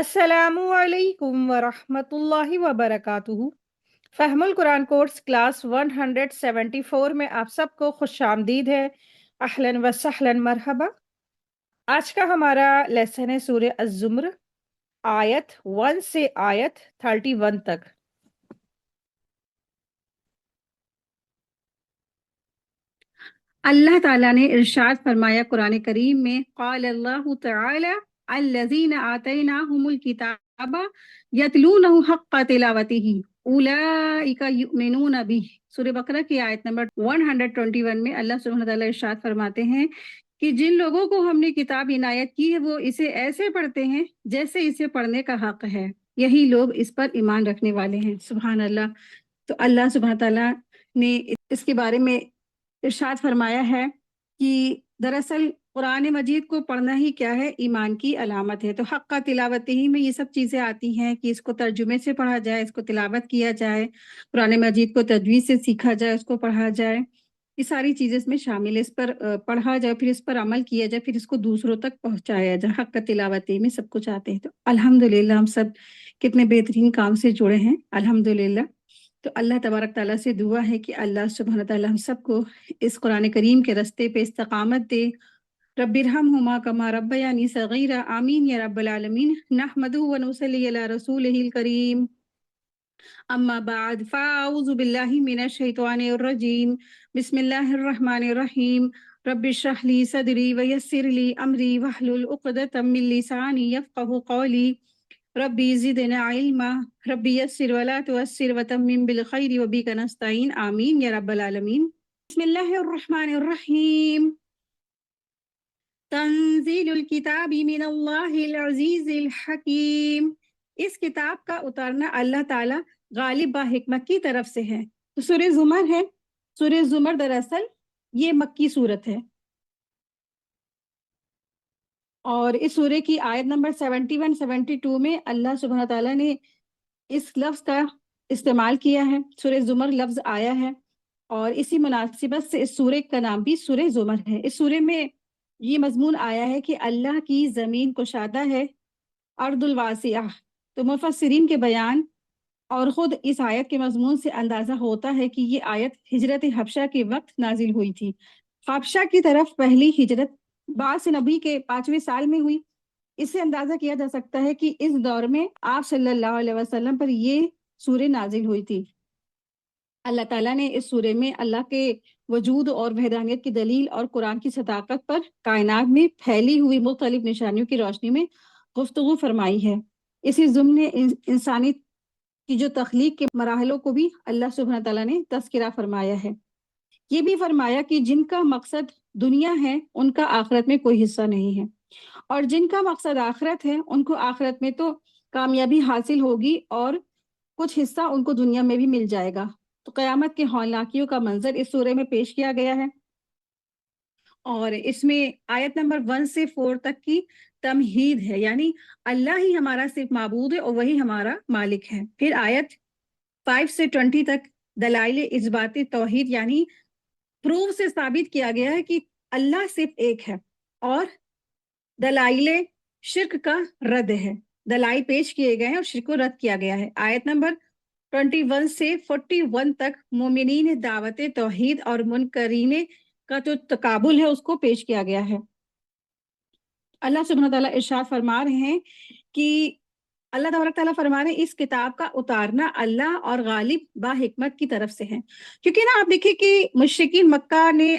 السلام علیکم ورحمۃ اللہ وبرکاتہ۔ فہم القرآن کورس کلاس 174 میں آپ سب کو خوش آمدید ہے۔ اہلاً و سہلاً مرحبا۔ آج کا ہمارا لیسن ہے سورہ الزمر، آیت 1 سے آیت 31 تک۔ اللہ تعالیٰ نے ارشاد فرمایا قرآن کریم میں، قال اللہ تعالی الذین آتیناہم الکتاب یتلونہ حق تلاوتہ اولئک یؤمنون بہ۔ سورہ بقرہ کی آیت نمبر 121 میں اللہ سبحانہ تعالیٰ ارشاد فرماتے ہیں کہ جن لوگوں کو ہم نے کتاب عنایت کی ہے وہ اسے ایسے پڑھتے ہیں جیسے اسے پڑھنے کا حق ہے، یہی لوگ اس پر ایمان رکھنے والے ہیں۔ سبحان اللہ۔ تو اللہ سبحانہ تعالیٰ نے اس کے بارے میں ارشاد فرمایا ہے کہ دراصل قرآن مجید کو پڑھنا ہی کیا ہے، ایمان کی علامت ہے۔ تو حق کا تلاوت ہی میں یہ سب چیزیں آتی ہیں کہ اس کو ترجمے سے پڑھا جائے، اس کو تلاوت کیا جائے، قرآن مجید کو تجوید سے سیکھا جائے، اس کو پڑھا جائے، یہ ساری چیزیں اس میں شامل ہے۔ اس پر پڑھا جائے، پھر اس پر عمل کیا جائے، پھر اس کو دوسروں تک پہنچایا جائے۔ حق کا تلاوت ہی میں سب کچھ آتے ہیں۔ تو الحمدللہ ہم سب کتنے بہترین کام سے جڑے ہیں، الحمدللہ۔ تو اللہ تبارک تعالیٰ سے دعا ہے کہ اللہ سبحانہ تعالیٰ ہم سب کو اس قرآن کریم کے رستے پہ استقامت دے۔ رب ارحمہما کما ربیانی صغیرا، آمین یا رب العالمین۔ نحمدہ و نصلی علی رسولہ الکریم، اما بعد فاعوذ باللہ من الشیطان الرجیم، بسم اللہ الرحمن الرحیم۔ رب اشرح لی صدری ویسر لی امری واحلل عقدۃ من لسانی یفقہوا قولی، ربی زدنا علما، ربی یسر ولا تعسر وتمم بالخیر وبک نستعین، آمین یا رب العالمین۔ بسم اللہ الرحمن الرحیم۔ تنزیل الکتاب من اللہ العزیز الحکیم۔ اس کتاب کا اتارنا اللہ تعالی غالب با حکمت کی طرف سے ہے۔ تو سورہ زمر ہے۔ سورہ زمر دراصل یہ مکی صورت ہے، اور اس سورے کی آیت نمبر 71 72 میں اللہ سبحانہ تعالیٰ نے اس لفظ کا استعمال کیا ہے۔ سورہ زمر لفظ آیا ہے، اور اسی مناسبت سے اس سورے کا نام بھی سورہ زمر ہے۔ اس سورے میں یہ مضمون آیا ہے کہ اللہ کی زمین کشادہ ہے، ارض الواسعہ۔ تو مفسرین کے بیان اور خود اس آیت کے مضمون سے اندازہ ہوتا ہے کہ یہ آیت ہجرت حبشہ کے وقت نازل ہوئی تھی۔ حبشہ کی طرف پہلی ہجرت بعث نبی کے 5ویں سال میں ہوئی۔ اس سے اندازہ کیا جا سکتا ہے کہ اس دور میں آپ صلی اللہ علیہ وسلم پر یہ سورہ نازل ہوئی تھی۔ اللہ تعالیٰ نے اس سورے میں اللہ کے وجود اور وحدانیت کی دلیل اور قرآن کی صداقت پر کائنات میں پھیلی ہوئی مختلف نشانیوں کی روشنی میں گفتگو فرمائی ہے۔ اسی ضمن نے انسانی کی جو تخلیق کے مراحلوں کو بھی اللہ سبحانہ تعالیٰ نے تذکرہ فرمایا ہے۔ یہ بھی فرمایا کہ جن کا مقصد دنیا ہے ان کا آخرت میں کوئی حصہ نہیں ہے، اور جن کا مقصد آخرت ہے ان کو آخرت میں تو کامیابی حاصل ہوگی اور کچھ حصہ ان کو دنیا میں بھی مل جائے گا۔ تو قیامت کے ہولناکیوں کا منظر اس سورے میں پیش کیا گیا ہے، اور اس میں آیت نمبر 1 سے 4 تک کی تمہید ہے، یعنی اللہ ہی ہمارا صرف معبود ہے اور وہی ہمارا مالک ہے۔ پھر آیت 5 سے 20 تک دلائل اثبات توحید، یعنی پروف سے ثابت کیا گیا ہے کہ اللہ صرف ایک ہے، اور دلائل شرک کا رد ہے۔ دلائل پیش کیے گئے ہیں اور شرک کو رد کیا گیا ہے۔ آیت نمبر 21 سے 41 تک مومنین دعوت توحید اور منکرین کا جو تقابل ہے اس کو پیش کیا گیا ہے۔ اللہ سبحانہ تعالیٰ ارشاد فرما رہے ہیں کہ اللہ تبارک تعالیٰ فرما رہے ہیں اس کتاب کا اتارنا اللہ اور غالب با حکمت کی طرف سے ہے۔ کیونکہ نا آپ دیکھیں کہ مشرکین مکہ نے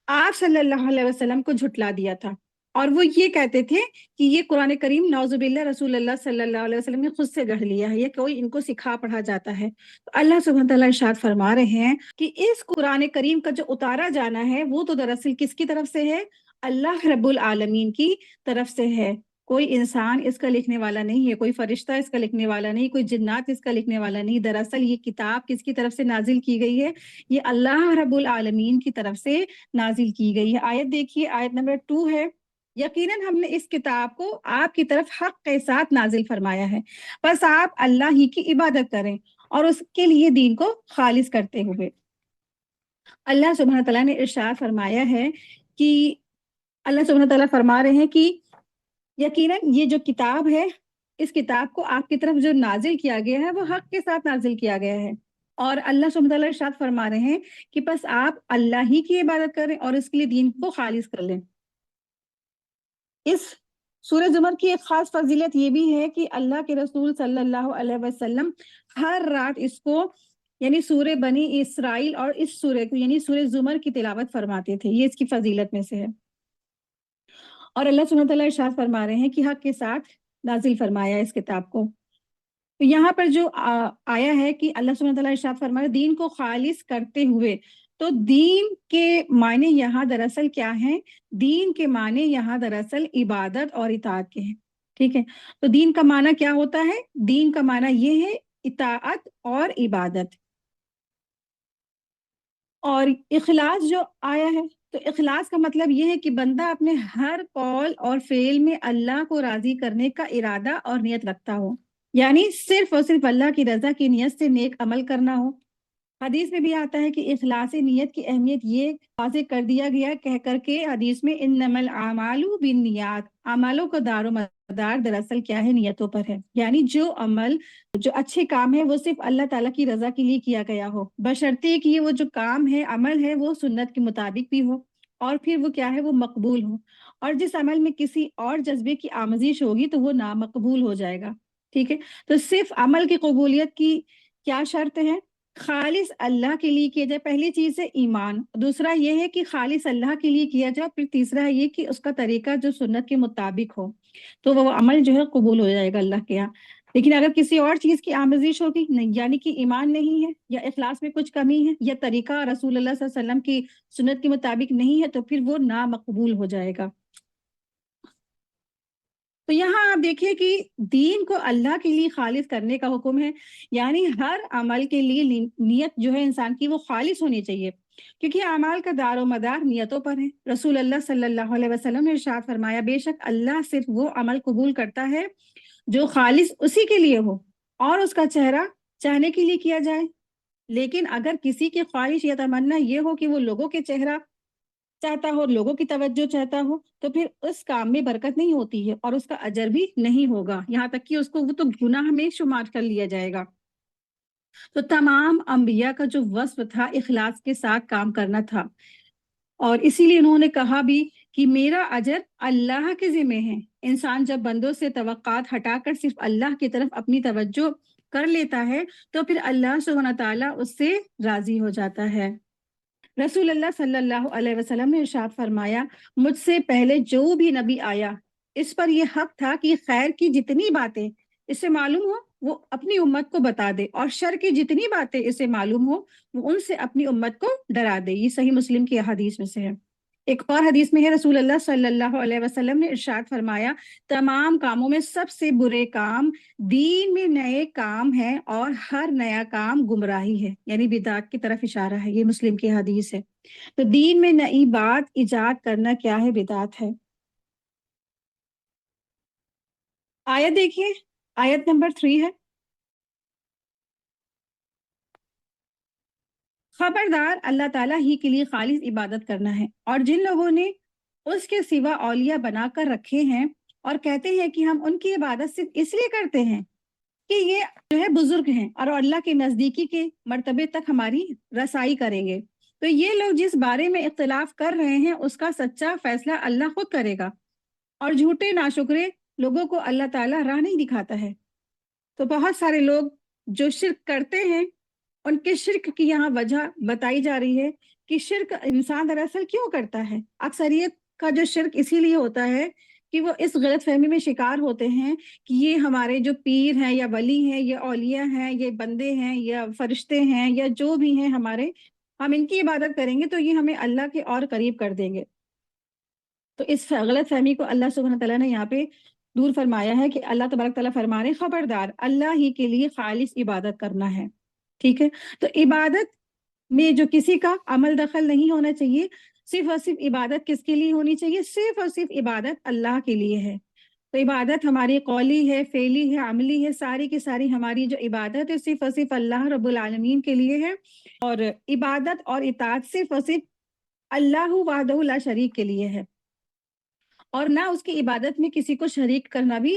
آپ صلی اللہ علیہ وسلم کو جھٹلا دیا تھا، اور وہ یہ کہتے تھے کہ یہ قرآن کریم نعوذ باللہ رسول اللہ صلی اللہ علیہ وسلم نے خود سے گڑھ لیا ہے، یہ کوئی ان کو سکھا پڑھا جاتا ہے۔ تو اللہ سبحانہ تعالیٰ ارشاد فرما رہے ہیں کہ اس قرآن کریم کا جو اتارا جانا ہے وہ تو دراصل کس کی طرف سے ہے؟ اللہ رب العالمین کی طرف سے ہے۔ کوئی انسان اس کا لکھنے والا نہیں ہے، کوئی فرشتہ اس کا لکھنے والا نہیں، کوئی جنات اس کا لکھنے والا نہیں۔ دراصل یہ کتاب کس کی طرف سے نازل کی گئی ہے؟ یہ اللہ رب العالمین کی طرف سے نازل کی گئی ہے۔ آیت دیکھیے، آیت نمبر 2 ہے، یقیناً ہم نے اس کتاب کو آپ کی طرف حق کے ساتھ نازل فرمایا ہے، بس آپ اللہ ہی کی عبادت کریں اور اس کے لیے دین کو خالص کرتے ہوئے۔ اللہ سبحانہ تعالیٰ نے ارشاد فرمایا ہے کہ اللہ سبحانہ تعالیٰ فرما رہے ہیں کہ یقیناً یہ جو کتاب ہے اس کتاب کو آپ کی طرف جو نازل کیا گیا ہے وہ حق کے ساتھ نازل کیا گیا ہے۔ اور اللہ سبحانہ وتعالیٰ ارشاد فرما رہے ہیں کہ بس آپ اللہ ہی کی عبادت کریں اور اس کے لیے دین کو خالص کر لیں۔ اس سورہ زمر کی ایک خاص فضیلت یہ بھی ہے کہ اللہ کے رسول صلی اللہ علیہ وسلم ہر رات اس کو یعنی سورہ بنی اسرائیل اور اس سورہ کو یعنی سورہ زمر کی تلاوت فرماتے تھے، یہ اس کی فضیلت میں سے ہے۔ اور اللہ سبحانہ وتعالیٰ ارشاد فرما رہے ہیں کہ حق کے ساتھ نازل فرمایا اس کتاب کو۔ تو یہاں پر جو آیا ہے کہ اللہ سبحانہ وتعالیٰ ارشاد فرما رہے ہیں دین کو خالص کرتے ہوئے، تو دین کے معنی یہاں دراصل کیا ہیں؟ دین کے معنی یہاں دراصل عبادت اور اطاعت کے ہیں، ٹھیک ہے؟ تو دین کا معنی کیا ہوتا ہے؟ دین کا معنی یہ ہے اطاعت اور عبادت۔ اور اخلاص جو آیا ہے، تو اخلاص کا مطلب یہ ہے کہ بندہ اپنے ہر قول اور فعل میں اللہ کو راضی کرنے کا ارادہ اور نیت رکھتا ہو، یعنی صرف اور صرف اللہ کی رضا کی نیت سے نیک عمل کرنا ہو۔ حدیث میں بھی آتا ہے کہ اخلاص نیت کی اہمیت یہ واضح کر دیا گیا کہہ کر کے حدیث میں انما الاعمال بالنیات، اعمالوں کا دار و مدار دراصل کیا ہے؟ نیتوں پر ہے، یعنی جو عمل جو اچھے کام ہے وہ صرف اللہ تعالیٰ کی رضا کے لیے کیا گیا ہو، بشرطے کہ وہ جو کام ہے عمل ہے وہ سنت کے مطابق بھی ہو، اور پھر وہ کیا ہے؟ وہ مقبول ہو۔ اور جس عمل میں کسی اور جذبے کی آمیزش ہوگی تو وہ نامقبول ہو جائے گا، ٹھیک ہے؟ تو صرف عمل کی قبولیت کی کیا شرط ہے؟ خالص اللہ کے لیے کیا جائے، پہلی چیز ہے ایمان، دوسرا یہ ہے کہ خالص اللہ کے لیے کیا جائے، پھر تیسرا ہے یہ کہ اس کا طریقہ جو سنت کے مطابق ہو، تو وہ عمل جو ہے قبول ہو جائے گا اللہ کے یہاں۔ لیکن اگر کسی اور چیز کی آمیزش ہوگی، یعنی کہ ایمان نہیں ہے یا اخلاص میں کچھ کمی ہے یا طریقہ رسول اللہ صلی اللہ علیہ وسلم کی سنت کے مطابق نہیں ہے، تو پھر وہ نامقبول ہو جائے گا۔ تو یہاں آپ دیکھیے کہ دین کو اللہ کے لیے خالص کرنے کا حکم ہے، یعنی ہر عمل کے لیے نیت جو ہے انسان کی وہ خالص ہونی چاہیے، کیونکہ اعمال کا دار و مدار نیتوں پر ہے۔ رسول اللہ صلی اللہ علیہ وسلم نے ارشاد فرمایا بے شک اللہ صرف وہ عمل قبول کرتا ہے جو خالص اسی کے لیے ہو اور اس کا چہرہ چاہنے کے لیے کیا جائے۔ لیکن اگر کسی کی خواہش یا تمنا یہ ہو کہ وہ لوگوں کے چہرہ چاہتا ہو، لوگوں کی توجہ چاہتا ہو، تو پھر اس کام میں برکت نہیں ہوتی ہے اور اس کا اجر بھی نہیں ہوگا، یہاں تک کہ اس کو وہ تو گناہ میں شمار کر لیا جائے گا۔ تو تمام انبیاء کا جو وصف تھا اخلاص کے ساتھ کام کرنا تھا، اور اسی لیے انہوں نے کہا بھی کہ میرا اجر اللہ کے ذمہ ہے۔ انسان جب بندوں سے توقعات ہٹا کر صرف اللہ کی طرف اپنی توجہ کر لیتا ہے تو پھر اللہ سبحانہ تعالیٰ اس سے راضی ہو جاتا ہے۔ رسول اللہ صلی اللہ علیہ وسلم نے ارشاد فرمایا مجھ سے پہلے جو بھی نبی آیا اس پر یہ حق تھا کہ خیر کی جتنی باتیں اسے معلوم ہو وہ اپنی امت کو بتا دے، اور شر کی جتنی باتیں اسے معلوم ہو وہ ان سے اپنی امت کو ڈرا دے۔ یہ صحیح مسلم کی حدیث میں سے ہے۔ ایک اور حدیث میں ہے رسول اللہ صلی اللہ علیہ وسلم نے ارشاد فرمایا تمام کاموں میں سب سے برے کام دین میں نئے کام ہیں اور ہر نیا کام گمراہی ہے، یعنی بدعت کی طرف اشارہ ہے، یہ مسلم کی حدیث ہے۔ تو دین میں نئی بات ایجاد کرنا کیا ہے؟ بدعت ہے۔ آیت دیکھیے، آیت نمبر 3 ہے خبردار اللہ تعالیٰ ہی کے لیے خالص عبادت کرنا ہے، اور جن لوگوں نے اس کے سوا اولیاء بنا کر رکھے ہیں اور کہتے ہیں کہ ہم ان کی عبادت صرف اس لیے کرتے ہیں کہ یہ جو ہے بزرگ ہیں اور اللہ کے نزدیکی کے مرتبے تک ہماری رسائی کریں گے، تو یہ لوگ جس بارے میں اختلاف کر رہے ہیں اس کا سچا فیصلہ اللہ خود کرے گا، اور جھوٹے ناشکرے لوگوں کو اللہ تعالیٰ راہ نہیں دکھاتا ہے۔ تو بہت سارے لوگ جو شرک کرتے ہیں ان کے شرک کی یہاں وجہ بتائی جا رہی ہے کہ شرک انسان دراصل کیوں کرتا ہے۔ اکثریت کا جو شرک اسی لیے ہوتا ہے کہ وہ اس غلط فہمی میں شکار ہوتے ہیں کہ یہ ہمارے جو پیر ہیں یا ولی ہیں یا اولیاء ہیں یہ بندے ہیں یا فرشتے ہیں یا جو بھی ہیں ہمارے، ہم ان کی عبادت کریں گے تو یہ ہمیں اللہ کے اور قریب کر دیں گے۔ تو اس غلط فہمی کو اللہ سبحانہ تعالیٰ نے یہاں پہ دور فرمایا ہے کہ اللہ تبارک تعالیٰ فرما رہے خبردار اللہ ہی کے لیے خالص عبادت کرنا ہے، ٹھیک ہے؟ تو عبادت میں جو کسی کا عمل دخل نہیں ہونا چاہیے، صرف اور صرف عبادت کس کے لیے ہونی چاہیے؟ صرف اور صرف عبادت اللہ کے لیے ہے۔ تو عبادت ہماری قولی ہے، فعلی ہے، عملی ہے، ساری کی ساری ہماری جو عبادت ہے صرف اور صرف اللہ رب العالمین کے لیے ہے، اور عبادت اور اطاعت صرف اور صرف اللہ وحدہ لا شریک کے لیے ہے، اور نہ اس کی عبادت میں کسی کو شریک کرنا بھی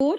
4।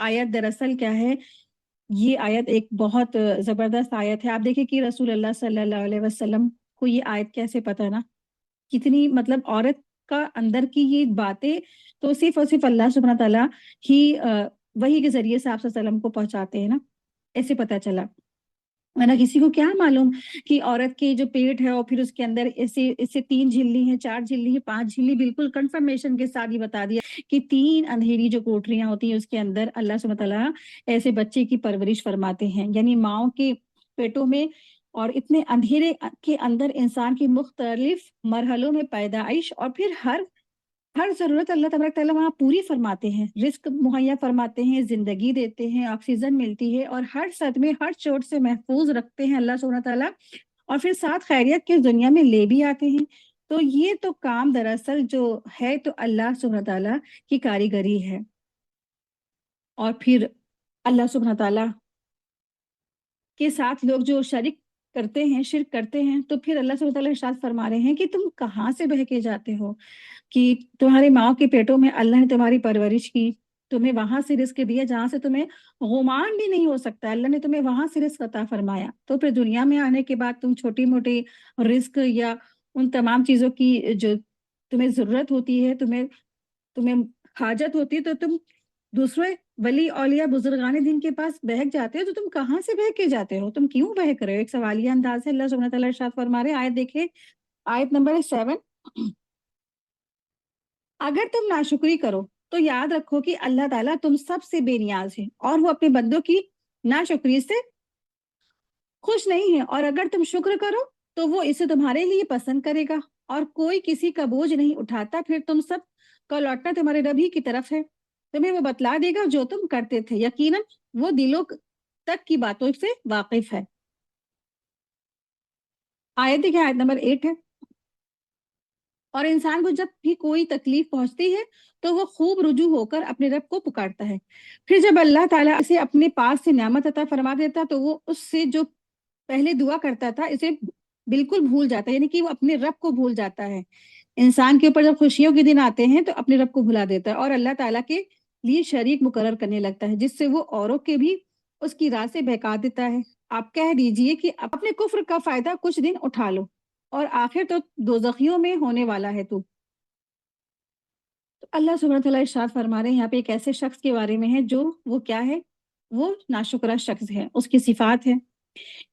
آیت دراصل کیا ہے، یہ آیت ایک بہت زبردست آیت ہے. آپ دیکھیں کہ رسول اللہ صلی اللہ علیہ وسلم کو یہ آیت کیسے پتہ نا، کتنی مطلب عورت کا اندر کی یہ باتیں تو صرف اور صرف اللہ سبحانہ تعالیٰ ہی وحی کے ذریعے سے آپ صلی اللہ علیہ وسلم کو پہنچاتے ہیں نا، ایسے پتہ چلا. ورنہ کسی کو کیا معلوم کہ عورت کے جو پیٹ ہے اور پھر اس کے اندر ایسے 3 جھلی ہیں، 4 جھلی ہیں، 5 جھلی، بالکل کنفرمیشن کے ساتھ یہ بتا دیا کہ 3 اندھیری جو کوٹریاں ہوتی ہیں اس کے اندر اللہ سبحانہ تعالیٰ ایسے بچے کی پرورش فرماتے ہیں. یعنی ماؤں کے پیٹوں میں اور اتنے اندھیرے کے اندر انسان کی مختلف مرحلوں میں پیدائش، اور پھر ہر ضرورت اللہ تبارک تعالیٰ وہاں پوری فرماتے ہیں، رزق مہیا فرماتے ہیں، زندگی دیتے ہیں، آکسیجن ملتی ہے، اور ہر صدمے ہر چوٹ سے محفوظ رکھتے ہیں اللہ سبحانہ تعالیٰ، اور پھر ساتھ خیریت کے دنیا میں لے بھی آتے ہیں. تو یہ تو کام دراصل جو ہے تو اللہ سبحانہ تعالیٰ کی کاریگری ہے. اور پھر اللہ سبحانہ تعالیٰ کے ساتھ لوگ جو شرک کرتے ہیں تو پھر اللہ سبحانہ تعالیٰ ارشاد فرما رہے ہیں کہ تم کہاں سے بہکے جاتے ہو، کہ تمہارے ماں کے پیٹوں میں اللہ نے تمہاری پرورش کی، تمہیں وہاں سے رزق دیا جہاں سے تمہیں غمان بھی نہیں ہو سکتا، اللہ نے تمہیں وہاں سے رزق عطا فرمایا. تو پھر دنیا میں آنے کے بعد تم چھوٹی موٹی رزق یا ان تمام چیزوں کی جو تمہیں ضرورت ہوتی ہے، تمہیں حاجت ہوتی ہے، تو تم دوسرے ولی اولیاء بزرگان دین کے پاس بہک جاتے ہو. تو تم کہاں سے بہک کے جاتے ہو، تم کیوں بہک رہے ہو؟ ایک سوالیہ انداز ہے. اللہ سبحانہ تعالیٰ ارشاد فرما رہے ہیں، آیت دیکھیں، آیت نمبر 7. اگر تم ناشکری کرو تو یاد رکھو کہ اللہ تعالیٰ تم سب سے بے نیاز ہے اور وہ اپنے بندوں کی ناشکری سے خوش نہیں ہے، اور اگر تم شکر کرو تو وہ اسے تمہارے لیے پسند کرے گا، اور کوئی کسی کا بوجھ نہیں اٹھاتا. پھر تم سب کا لوٹنا تمہارے رب ہی کی طرف ہے، تمہیں وہ بتلا دے گا جو تم کرتے تھے، یقیناً وہ دلوں تک کی باتوں سے واقف ہے. آیت دیکھیں، آیت نمبر 8 ہے. اور انسان کو جب بھی کوئی تکلیف پہنچتی ہے تو وہ خوب رجوع ہو کر اپنے رب کو پکارتا ہے. پھر جب اللہ تعالیٰ اسے اپنے پاس سے نعمت عطا فرما دیتا تو وہ اس سے جو پہلے دعا کرتا تھا اسے بالکل بھول جاتا ہے، یعنی کہ وہ اپنے رب کو بھول جاتا ہے. انسان کے اوپر جب خوشیوں کے دن آتے ہیں تو اپنے رب کو بھلا دیتا ہے اور اللہ تعالیٰ کے لیے شریک مقرر کرنے لگتا ہے، جس سے وہ اوروں کے بھی اس کی راہ سے بہکا دیتا ہے. آپ کہہ دیجئے کہ اپنے کفر کا فائدہ کچھ دن اٹھا لو اور آخر تو دوزخیوں میں ہونے والا ہے تو اللہ سبحانہ تعالیٰ ارشاد فرما رہے ہیں یہاں پہ ایک ایسے شخص کے بارے میں ہے جو وہ کیا ہے، وہ ناشکرہ شخص ہے. اس کی صفات ہے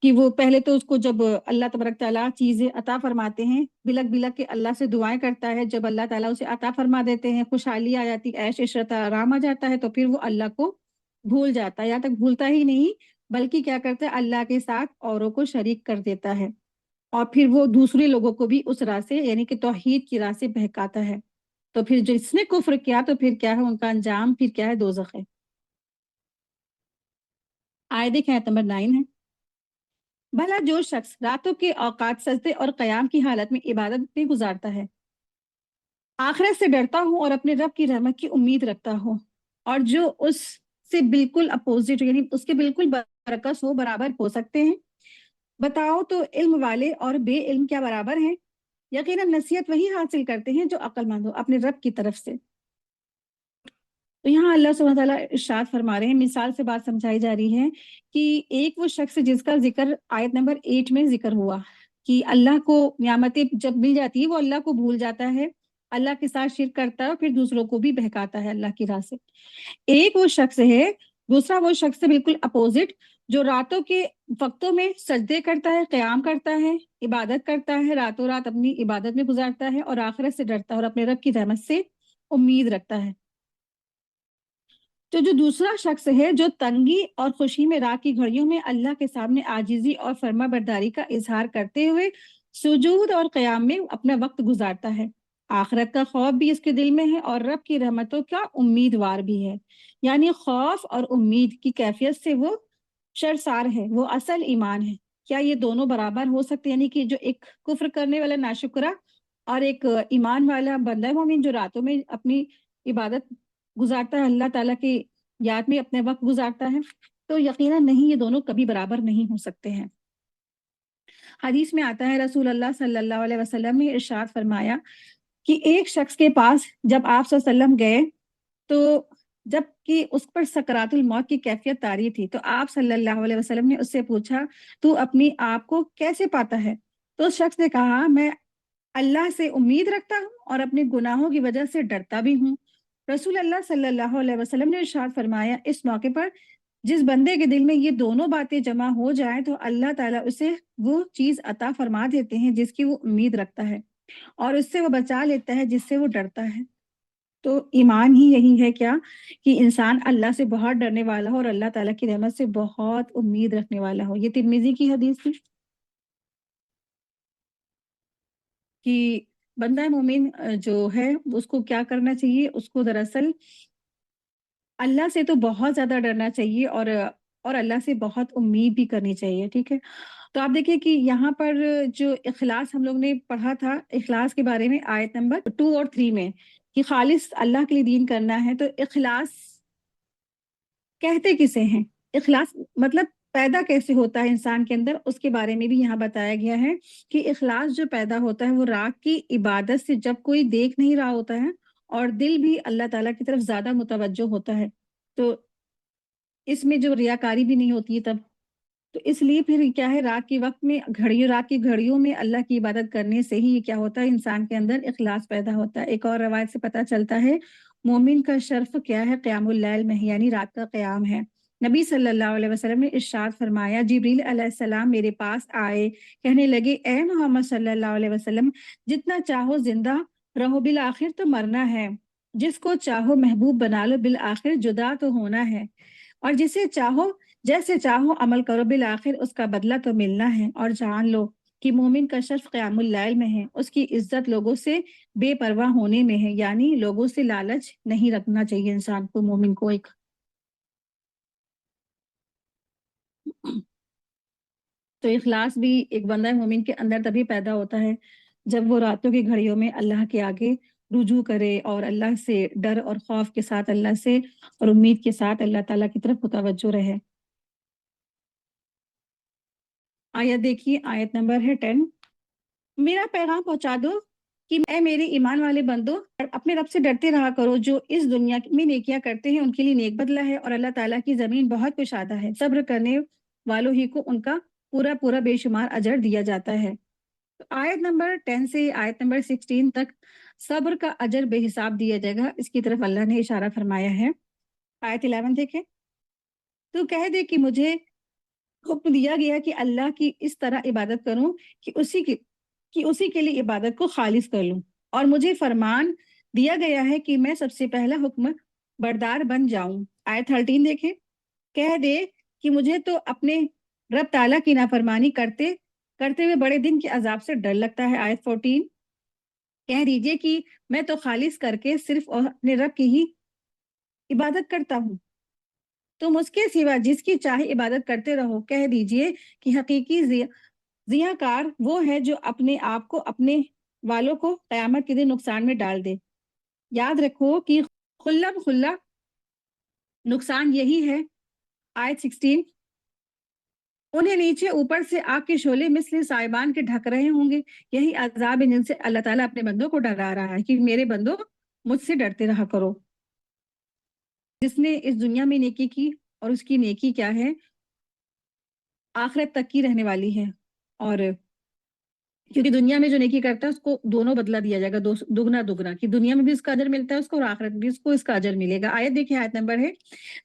کہ وہ پہلے تو اس کو جب اللہ تبارک تعالیٰ چیزیں عطا فرماتے ہیں بلک بلک کے اللہ سے دعائیں کرتا ہے، جب اللہ تعالیٰ اسے عطا فرما دیتے ہیں، خوشحالی آ جاتی، عیش عشرت آرام آ جاتا ہے، تو پھر وہ اللہ کو بھول جاتا ہے. یہاں تک بھولتا ہی نہیں بلکہ کیا کرتا ہے، اللہ کے ساتھ اوروں کو شریک کر دیتا ہے، اور پھر وہ دوسرے لوگوں کو بھی اس راہ سے یعنی کہ توحید کی راہ سے بہکاتا ہے. تو پھر جس نے کفر کیا تو پھر کیا ہے، ان کا انجام پھر کیا ہے، دوزخ ہے. آیت دیکھیں، آیت نمبر 9 ہے. بھلا جو شخص راتوں کے اوقات سجدے اور قیام کی حالت میں عبادت میں گزارتا ہے، آخرت سے ڈرتا ہوں اور اپنے رب کی رحمت کی امید رکھتا ہوں، اور جو اس سے بالکل اپوزٹ یعنی اس کے بالکل برعکس ہو، برابر ہو سکتے ہیں. بتاؤ تو علم والے اور بے علم کیا برابر ہیں؟ یقیناً نصیحت وہی حاصل کرتے ہیں جو عقل مند ہو اپنے رب کی طرف سے. تو یہاں اللہ سبحانہ تعالیٰ ارشاد فرما رہے ہیں، مثال سے بات سمجھائی جا رہی ہے کہ ایک وہ شخص جس کا ذکر آیت نمبر 8 میں ذکر ہوا کہ اللہ کو نعمتیں جب مل جاتی ہے وہ اللہ کو بھول جاتا ہے، اللہ کے ساتھ شرک کرتا ہے اور پھر دوسروں کو بھی بہکاتا ہے اللہ کی راہ سے. ایک وہ شخص ہے، دوسرا وہ شخص ہے بالکل اپوزٹ، جو راتوں کے وقتوں میں سجدے کرتا ہے، قیام کرتا ہے، عبادت کرتا ہے، راتوں رات اپنی عبادت میں گزارتا ہے اور آخرت سے ڈرتا ہے اور اپنے رب کی رحمت سے امید رکھتا ہے. تو جو دوسرا شخص ہے جو تنگی اور خوشی میں رات کی گھڑیوں میں اللہ کے سامنے عاجزی اور فرما برداری کا اظہار کرتے ہوئے سجود اور قیام میں اپنا وقت گزارتا ہے، آخرت کا خوف بھی اس کے دل میں ہے اور رب کی رحمتوں کا امیدوار بھی ہے. یعنی خوف اور امید کی کیفیت سے وہ شرسار ہے، وہ اصل ایمان ہے. کیا یہ دونوں برابر ہو سکتے؟ یعنی کہ جو ایک کفر کرنے والا ناشکرہ اور ایک ایمان والا بندہ مومن جو راتوں میں اپنی عبادت گزارتا ہے، اللہ تعالیٰ کی یاد میں اپنے وقت گزارتا ہے، تو یقیناً نہیں، یہ دونوں کبھی برابر نہیں ہو سکتے ہیں. حدیث میں آتا ہے رسول اللہ صلی اللہ علیہ وسلم نے ارشاد فرمایا کہ ایک شخص کے پاس جب آپ صلی اللہ علیہ وسلم گئے تو جبکہ اس پر سکرات الموت کی کیفیت طاری تھی، تو آپ صلی اللہ علیہ وسلم نے اس سے پوچھا تو اپنی آپ کو کیسے پاتا ہے؟ تو اس شخص نے کہا میں اللہ سے امید رکھتا ہوں اور اپنے گناہوں کی وجہ سے ڈرتا بھی ہوں۔ رسول اللہ صلی اللہ علیہ وسلم نے ارشاد فرمایا اس موقع پر جس بندے کے دل میں یہ دونوں باتیں جمع ہو جائیں تو اللہ تعالیٰ اسے وہ چیز عطا فرما دیتے ہیں جس کی وہ امید رکھتا ہے، اور اس سے وہ بچا لیتا ہے جس سے وہ ڈرتا ہے۔ تو ایمان ہی یہی ہے کیا کہ انسان اللہ سے بہت ڈرنے والا ہو اور اللہ تعالیٰ کی رحمت سے بہت امید رکھنے والا ہو۔ یہ ترمذی کی حدیث تھی کہ بندہ مومن جو ہے اس کو کیا کرنا چاہیے، اس کو دراصل اللہ سے تو بہت زیادہ ڈرنا چاہیے اور اللہ سے بہت امید بھی کرنی چاہیے، ٹھیک ہے۔ تو آپ دیکھیں کہ یہاں پر جو اخلاص ہم لوگ نے پڑھا تھا، اخلاص کے بارے میں آیت نمبر 2 اور 3 میں کہ خالص اللہ کے لیے دین کرنا ہے، تو اخلاص کہتے کسے ہیں؟ اخلاص مطلب پیدا کیسے ہوتا ہے انسان کے اندر، اس کے بارے میں بھی یہاں بتایا گیا ہے کہ اخلاص جو پیدا ہوتا ہے وہ رات کی عبادت سے جب کوئی دیکھ نہیں رہا ہوتا ہے اور دل بھی اللہ تعالیٰ کی طرف زیادہ متوجہ ہوتا ہے، تو اس میں جو ریاکاری بھی نہیں ہوتی ہے تب، تو اس لیے پھر کیا ہے رات کے وقت میں رات کی گھڑیوں میں اللہ کی عبادت کرنے سے ہی کیا ہوتا ہے انسان کے اندر اخلاص پیدا ہوتا ہے۔ ایک اور روایت سے پتہ چلتا ہے مومن کا شرف کیا ہے، قیام اللیل میں یعنی رات کا قیام ہے۔ نبی صلی اللہ علیہ وسلم نے ارشاد فرمایا جبریل علیہ السلام میرے پاس آئے، کہنے لگے اے محمد صلی اللہ علیہ وسلم جتنا چاہو زندہ رہو بالآخر تو مرنا ہے، جس کو چاہو محبوب بنا لو بالآخر جدا تو ہونا ہے، اور جسے چاہو جیسے چاہو عمل کرو بالآخر اس کا بدلہ تو ملنا ہے، اور جان لو کہ مومن کا شرف قیام اللیل میں ہے، اس کی عزت لوگوں سے بے پرواہ ہونے میں ہے، یعنی لوگوں سے لالچ نہیں رکھنا چاہیے انسان کو، مومن کو ایک تو اخلاص بھی ایک بندہ مومن کے اندر تبھی پیدا ہوتا ہے جب وہ راتوں کی گھڑیوں میں اللہ کے آگے رجوع کرے اور اللہ سے ڈر اور خوف کے ساتھ اللہ سے اور امید کے ساتھ اللہ تعالیٰ کی طرف متوجہ رہے۔ آیت دیکھیے، آیت نمبر ہے 10، میرا پیغام پہنچا دو کہ اے میرے ایمان والے بندو اپنے رب سے ڈرتے رہا کرو، جو اس دنیا میں نیکیاں کرتے ہیں ان کے لیے نیک بدلہ ہے اور اللہ تعالیٰ کی زمین بہت کشادہ ہے، صبر کرنے والوں ہی کو ان کا پورا پورا بے شمار اجر دیا جاتا ہے۔ تو آیت نمبر 10 سے آیت نمبر 16 تک صبر کا اجر بے حساب دیا جائے گا، اس کی طرف اللہ نے اشارہ فرمایا ہے۔ آیت 11 دیکھیں، تو کہہ دے کہ مجھے حکم دیا گیا کہ اللہ کی اس طرح عبادت کروں کہ اسی کے لیے عبادت کو خالص کر لوں، اور مجھے فرمان دیا گیا ہے کہ میں سب سے پہلا حکم بردار بن جاؤں۔ آیت 13 دیکھیں، کہہ دے کہ مجھے تو اپنے رب تعالیٰ کی نافرمانی کرتے ہوئے بڑے دن کے عذاب سے ڈر لگتا ہے۔ آیت 14، کہہ دیجئے کہ میں تو خالص کر کے صرف اپنے رب کی ہی عبادت کرتا ہوں، تم اس کے سوا جس کی چاہے عبادت کرتے رہو۔ کہہ دیجئے کہ حقیقی ضیاء کار وہ ہے جو اپنے آپ کو اپنے والوں کو قیامت کے دن نقصان میں ڈال دے۔ یاد رکھو کہ خلا نقصان یہی ہے۔ آیت 16، انہیں نیچے اوپر سے آگ کے شعلے مثل سائبان کے ڈھک رہے ہوں گے، یہی عذاب ہے جن سے اللہ تعالیٰ اپنے بندوں کو ڈرا رہا ہے کہ میرے بندوں مجھ سے ڈرتے رہا کرو۔ جس نے اس دنیا میں نیکی کی اور اس کی نیکی کیا ہے آخرت تک کی رہنے والی ہے، اور کیونکہ دنیا میں جو نیکی کرتا ہے اس کو دونوں بدلہ دیا جائے گا، دگنا کہ دنیا میں بھی اس کا اجر ملتا ہے اس کو اور آخرت بھی اس کو اس کا اجر ملے گا۔ آیت دیکھیں، آیت نمبر ہے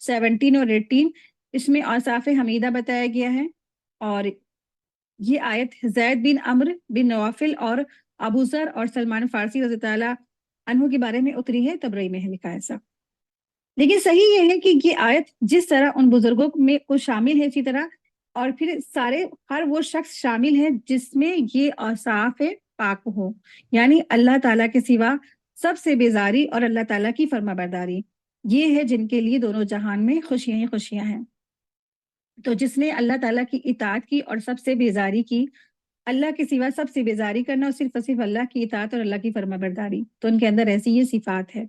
17 اور 18، اس میں اوصاف حمیدہ بتایا گیا ہے، اور یہ آیت زید بن عمرو بن نوافل اور ابو ذر اور سلمان فارسی رضی اللہ عنہ کے بارے میں اتری ہے، تبرئی میں ہے لکھا ایسا۔ لیکن صحیح یہ ہے کہ یہ آیت جس طرح ان بزرگوں میں کو شامل ہے اسی طرح اور پھر ہر وہ شخص شامل ہے جس میں یہ اوصاف پاک ہو، یعنی اللہ تعالیٰ کے سوا سب سے بیزاری اور اللہ تعالیٰ کی فرما برداری، یہ ہے جن کے لیے دونوں جہان میں خوشیاں ہی خوشیاں ہیں۔ تو جس نے اللہ تعالیٰ کی اطاعت کی اور سب سے بیزاری کی، اللہ کے سوا سب سے بیزاری کرنا اور صرف اللہ کی اطاعت اور اللہ کی فرما برداری، تو ان کے اندر ایسی یہ صفات ہے۔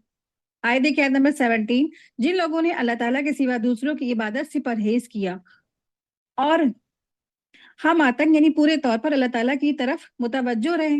آیت دیکھیں، آیت نمبر 17، جن لوگوں نے اللہ تعالیٰ کے سوا دوسروں کی عبادت سے پرہیز کیا اور ہم آتن یعنی پورے طور پر اللہ تعالیٰ کی طرف متوجہ رہے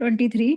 23।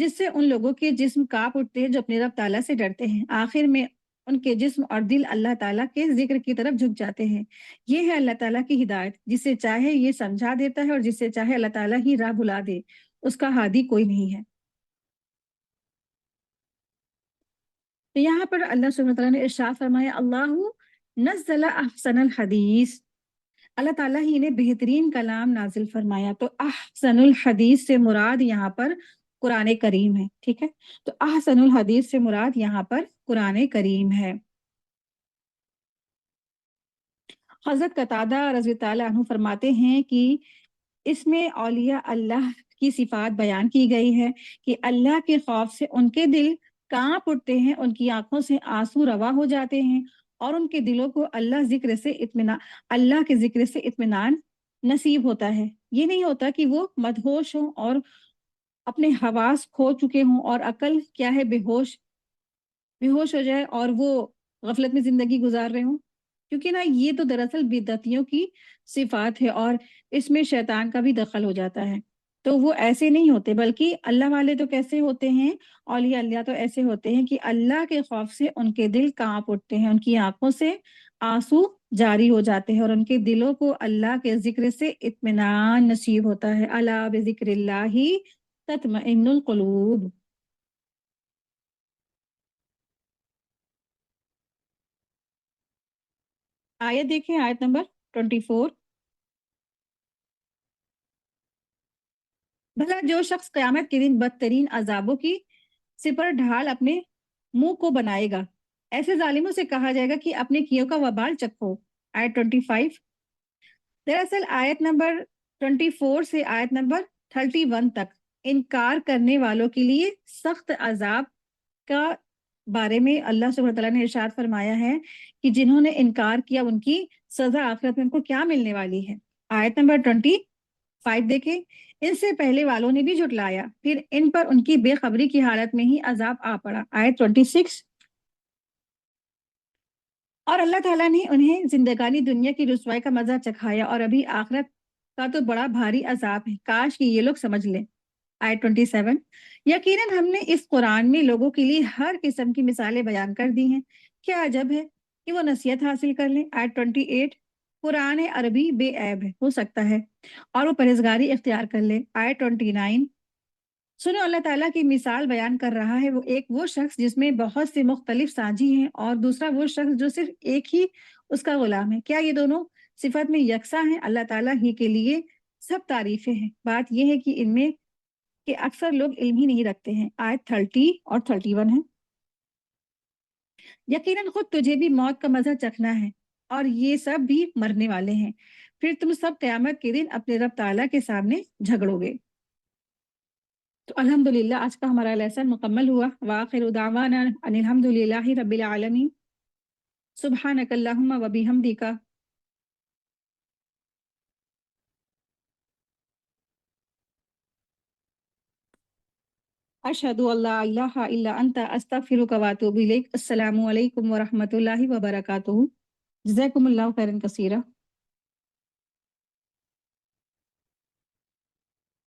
جس سے ان لوگوں کے جسم کانپ اٹھتے ہیں جو اپنے رب تعالیٰ سے ڈرتے ہیں، آخر میں ان کے جسم اور دل اللہ تعالیٰ کے ذکر کی طرف جھک جاتے ہیں۔ یہ ہے اللہ تعالیٰ کی ہدایت، جسے چاہے یہ سمجھا دیتا ہے اور جسے چاہے اللہ تعالیٰ ہی راہ بھلا دے، اس کا ہادی کوئی نہیں ہے۔ تو یہاں پر اللہ سبحانہ وتعالیٰ نے ارشاد فرمایا، اللہ نزل احسن الحدیث، اللہ تعالیٰ ہی نے بہترین کلام نازل فرمایا۔ تو احسن الحدیث سے مراد یہاں پر قرآن کریم ہے، ٹھیک ہے؟ تو احسن الحدیث سے مراد یہاں پر قرآن کریم ہے۔ حضرت قتادہ رضی اللہ عنہ فرماتے ہیں کہ اس میں اولیاء اللہ کی صفات بیان کی گئی ہے کہ اللہ کے خوف سے ان کے دل کانپ اٹھتے ہیں، ان کی آنکھوں سے آنسو روا ہو جاتے ہیں، اور ان کے دلوں کو اللہ کے ذکر سے اطمینان نصیب ہوتا ہے۔ یہ نہیں ہوتا کہ وہ مدہوش ہوں اور اپنے حواس کھو چکے ہوں اور عقل کیا ہے بے ہوش ہو جائے اور وہ غفلت میں زندگی گزار رہے ہوں، کیونکہ نا یہ تو دراصل بدعتیوں کی صفات ہے اور اس میں شیطان کا بھی دخل ہو جاتا ہے۔ تو وہ ایسے نہیں ہوتے، بلکہ اللہ والے تو کیسے ہوتے ہیں، اولیاء اللہ تو ایسے ہوتے ہیں کہ اللہ کے خوف سے ان کے دل کانپ اٹھتے ہیں، ان کی آنکھوں سے آنسو جاری ہو جاتے ہیں، اور ان کے دلوں کو اللہ کے ذکر سے اطمینان نصیب ہوتا ہے۔ الا بذکر اللہ تطمئن القلوب۔ آیت دیکھیں، آیت نمبر 24۔ بھلا جو شخص قیامت کے دن بدترین عذابوں کی سپر ڈھال اپنے منہ کو بنائے گا، ایسے ظالموں سے کہا جائے گا کہ اپنے کیوں کا وبال چکھو۔ آیت 25۔ دراصل آیت نمبر 24 سے آیت نمبر 31 تک انکار کرنے والوں کے لیے سخت عذاب کا بارے میں اللہ سبحانہ وتعالیٰ نے ارشاد فرمایا ہے کہ جنہوں نے انکار کیا ان کی سزا آخرت میں ان کو کیا ملنے والی ہے۔ آیت نمبر 25 دیکھیں، ان سے پہلے والوں نے بھی جھٹلایا، پھر ان پر ان کی بے خبری کی حالت میں ہی عذاب آ پڑا۔ آیت 26۔ اور اللہ تعالیٰ نے انہیں زندگانی دنیا کی رسوائی کا مزہ چکھایا، اور ابھی آخرت کا تو بڑا بھاری عذاب ہے، کاش کہ یہ لوگ سمجھ لیں۔ آیت 27۔ یقیناً ہم نے اس قرآن میں لوگوں کے لیے ہر قسم کی مثالیں بیان کر دی ہیں، کیا عجب ہے کہ وہ نصیحت حاصل کر لیں۔ آیت 28۔ قرآن عربی بے عیب ہے، ہو سکتا ہے، اور وہ پرہیزگاری اختیار کر لے۔ آیت 29۔ سنو، اللہ تعالیٰ کی مثال بیان کر رہا ہے، وہ شخص جس میں بہت سے مختلف سانجی ہیں، اور دوسرا وہ شخص جو صرف ایک ہی اس کا غلام ہے، کیا یہ دونوں صفت میں یکساں ہیں؟ اللہ تعالیٰ ہی کے لیے سب تعریفیں ہیں، بات یہ ہے کہ ان میں کہ اکثر لوگ علم ہی نہیں رکھتے ہیں۔ آیت 30 اور 31 ہے۔ یقیناً خود تجھے بھی موت کا مزہ چکھنا ہے، اور یہ سب بھی مرنے والے ہیں، پھر تم سب قیامت کے دن اپنے رب تعالیٰ کے سامنے جھگڑو گے۔ تو الحمدللہ آج کا ہمارا لیسن مکمل ہوا۔ وآخر دعوانا ان الحمدللہ رب العالمین۔ سبحانک اللہم و بحمدک، اشہد ان لا الہ الا انت، استغفرک و اتوب الیک۔ السلام علیکم ورحمۃ اللہ وبرکاتہ۔ جزاکم اللہ خیرا کثیرا۔